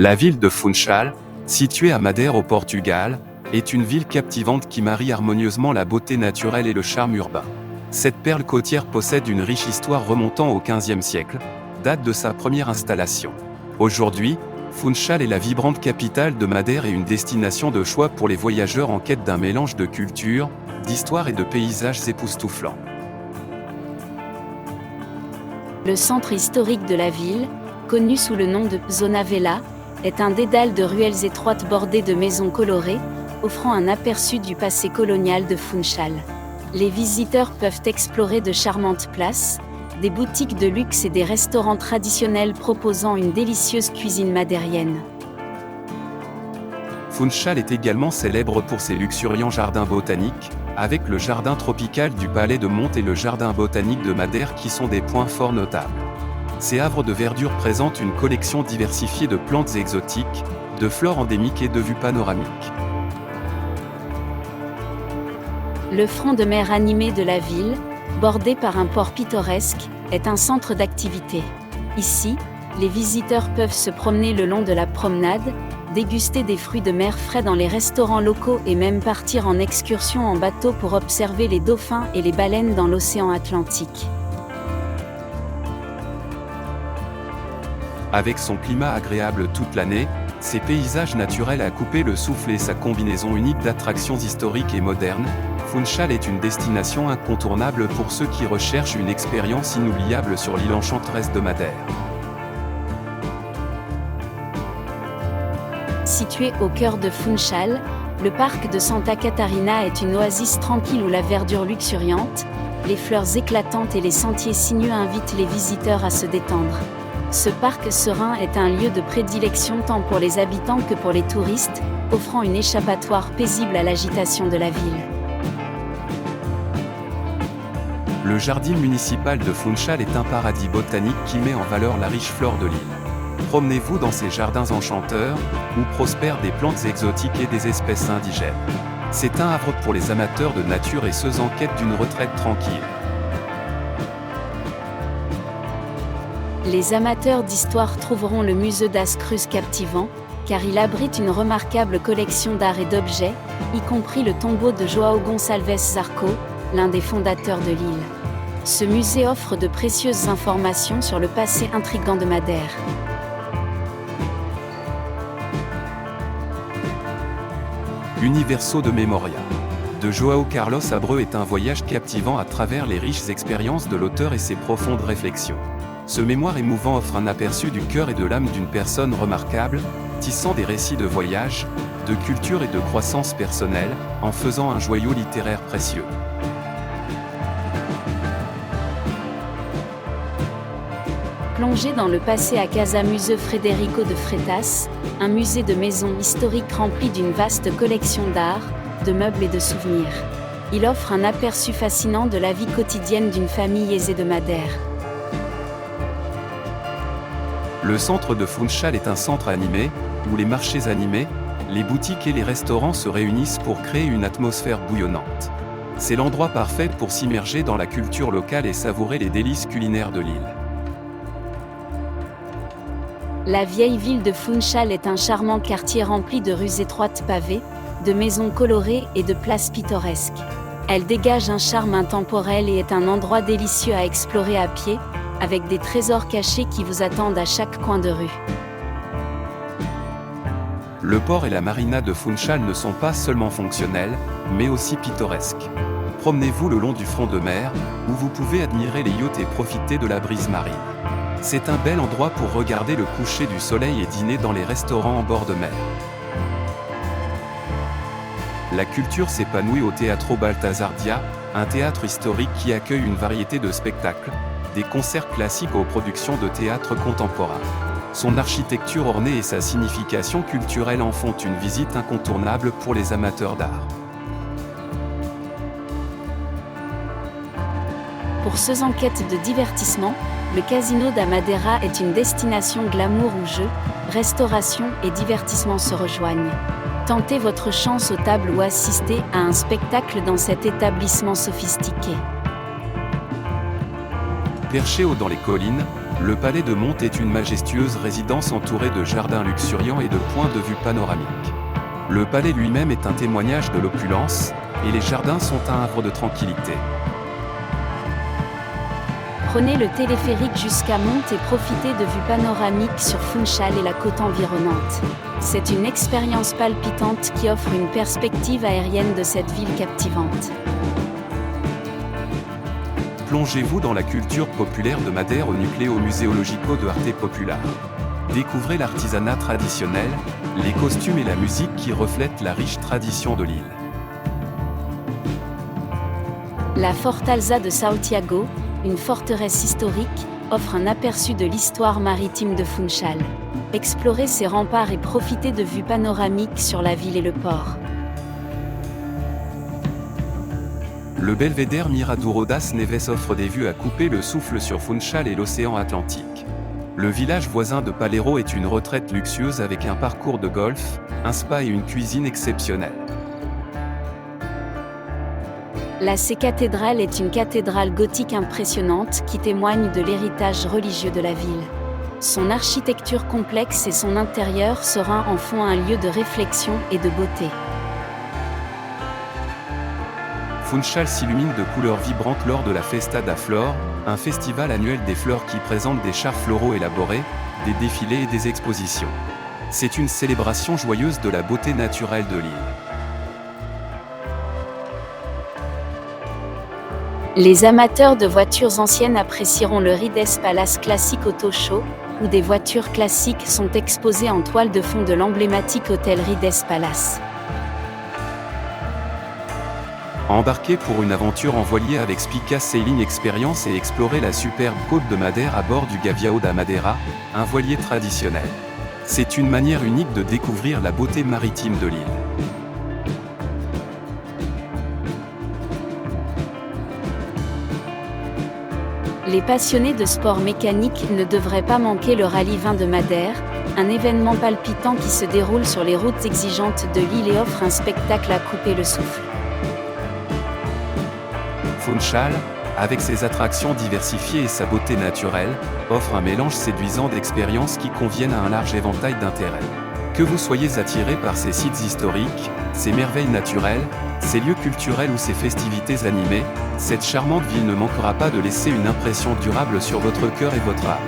La ville de Funchal, située à Madère au Portugal, est une ville captivante qui marie harmonieusement la beauté naturelle et le charme urbain. Cette perle côtière possède une riche histoire remontant au XVe siècle, date de sa première installation. Aujourd'hui, Funchal est la vibrante capitale de Madère et une destination de choix pour les voyageurs en quête d'un mélange de culture, d'histoire et de paysages époustouflants. Le centre historique de la ville, connu sous le nom de Zona Vella, est un dédale de ruelles étroites bordées de maisons colorées, offrant un aperçu du passé colonial de Funchal. Les visiteurs peuvent explorer de charmantes places, des boutiques de luxe et des restaurants traditionnels proposant une délicieuse cuisine madérienne. Funchal est également célèbre pour ses luxuriants jardins botaniques, avec le jardin tropical du Palais de Monte et le jardin botanique de Madère qui sont des points forts notables. Ces havres de verdure présentent une collection diversifiée de plantes exotiques, de flore endémique et de vues panoramiques. Le front de mer animé de la ville, bordé par un port pittoresque, est un centre d'activité. Ici, les visiteurs peuvent se promener le long de la promenade, déguster des fruits de mer frais dans les restaurants locaux et même partir en excursion en bateau pour observer les dauphins et les baleines dans l'océan Atlantique. Avec son climat agréable toute l'année, ses paysages naturels à couper le souffle et sa combinaison unique d'attractions historiques et modernes, Funchal est une destination incontournable pour ceux qui recherchent une expérience inoubliable sur l'île enchanteresse de Madère. Situé au cœur de Funchal, le parc de Santa Catarina est une oasis tranquille où la verdure luxuriante, les fleurs éclatantes et les sentiers sinueux invitent les visiteurs à se détendre. Ce parc serein est un lieu de prédilection tant pour les habitants que pour les touristes, offrant une échappatoire paisible à l'agitation de la ville. Le jardin municipal de Funchal est un paradis botanique qui met en valeur la riche flore de l'île. Promenez-vous dans ces jardins enchanteurs, où prospèrent des plantes exotiques et des espèces indigènes. C'est un havre pour les amateurs de nature et ceux en quête d'une retraite tranquille. Les amateurs d'histoire trouveront le musée das Cruzes captivant, car il abrite une remarquable collection d'art et d'objets, y compris le tombeau de João Gonçalves Zarco, l'un des fondateurs de l'île. Ce musée offre de précieuses informations sur le passé intrigant de Madère. Universo de Memoria, de João Carlos Abreu est un voyage captivant à travers les riches expériences de l'auteur et ses profondes réflexions. Ce mémoire émouvant offre un aperçu du cœur et de l'âme d'une personne remarquable, tissant des récits de voyage, de culture et de croissance personnelle, en faisant un joyau littéraire précieux. Plongez dans le passé à Casa Museu Frederico de Freitas, un musée de maisons historiques rempli d'une vaste collection d'art, de meubles et de souvenirs. Il offre un aperçu fascinant de la vie quotidienne d'une famille aisée de Madère. Le centre de Funchal est un centre animé, où les marchés animés, les boutiques et les restaurants se réunissent pour créer une atmosphère bouillonnante. C'est l'endroit parfait pour s'immerger dans la culture locale et savourer les délices culinaires de l'île. La vieille ville de Funchal est un charmant quartier rempli de rues étroites pavées, de maisons colorées et de places pittoresques. Elle dégage un charme intemporel et est un endroit délicieux à explorer à pied, avec des trésors cachés qui vous attendent à chaque coin de rue. Le port et la marina de Funchal ne sont pas seulement fonctionnels, mais aussi pittoresques. Promenez-vous le long du front de mer, où vous pouvez admirer les yachts et profiter de la brise marine. C'est un bel endroit pour regarder le coucher du soleil et dîner dans les restaurants en bord de mer. La culture s'épanouit au Teatro Baltasardia, un théâtre historique qui accueille une variété de spectacles, des concerts classiques aux productions de théâtre contemporain. Son architecture ornée et sa signification culturelle en font une visite incontournable pour les amateurs d'art. Pour ceux en quête de divertissement, le Casino da Madeira est une destination glamour où jeux, restauration et divertissement se rejoignent. Tentez votre chance aux tables ou assistez à un spectacle dans cet établissement sophistiqué. Perché haut dans les collines, Le palais de Monte est une majestueuse résidence entourée de jardins luxuriants et de points de vue panoramiques. Le palais lui-même est un témoignage de l'opulence, et les jardins sont un havre de tranquillité. Prenez le téléphérique jusqu'à Monte et profitez de vues panoramiques sur Funchal et la côte environnante. C'est une expérience palpitante qui offre une perspective aérienne de cette ville captivante. Plongez-vous dans la culture populaire de Madère au Nucleo Museologico de Arte Popular. Découvrez l'artisanat traditionnel, les costumes et la musique qui reflètent la riche tradition de l'île. La Fortaleza de Santiago, une forteresse historique, offre un aperçu de l'histoire maritime de Funchal. Explorez ses remparts et profitez de vues panoramiques sur la ville et le port. Le belvédère Miraduro das Neves offre des vues à couper le souffle sur Funchal et l'océan Atlantique. Le village voisin de Palero est une retraite luxueuse avec un parcours de golf, un spa et une cuisine exceptionnelle. La C-cathédrale est une cathédrale gothique impressionnante qui témoigne de l'héritage religieux de la ville. Son architecture complexe et son intérieur serein en font un lieu de réflexion et de beauté. Funchal s'illumine de couleurs vibrantes lors de la Festa da Flor, un festival annuel des fleurs qui présente des chars floraux élaborés, des défilés et des expositions. C'est une célébration joyeuse de la beauté naturelle de l'île. Les amateurs de voitures anciennes apprécieront le Rides Palace Classic Auto Show, où des voitures classiques sont exposées en toile de fond de l'emblématique hôtel Rides Palace. Embarquez pour une aventure en voilier avec Spica Sailing Experience et explorez la superbe côte de Madère à bord du Gavião da Madeira, un voilier traditionnel. C'est une manière unique de découvrir la beauté maritime de l'île. Les passionnés de sport mécanique ne devraient pas manquer le Rallye 20 de Madère, un événement palpitant qui se déroule sur les routes exigeantes de l'île et offre un spectacle à couper le souffle. Funchal, avec ses attractions diversifiées et sa beauté naturelle, offre un mélange séduisant d'expériences qui conviennent à un large éventail d'intérêts. Que vous soyez attiré par ces sites historiques, ces merveilles naturelles, ces lieux culturels ou ces festivités animées, cette charmante ville ne manquera pas de laisser une impression durable sur votre cœur et votre âme.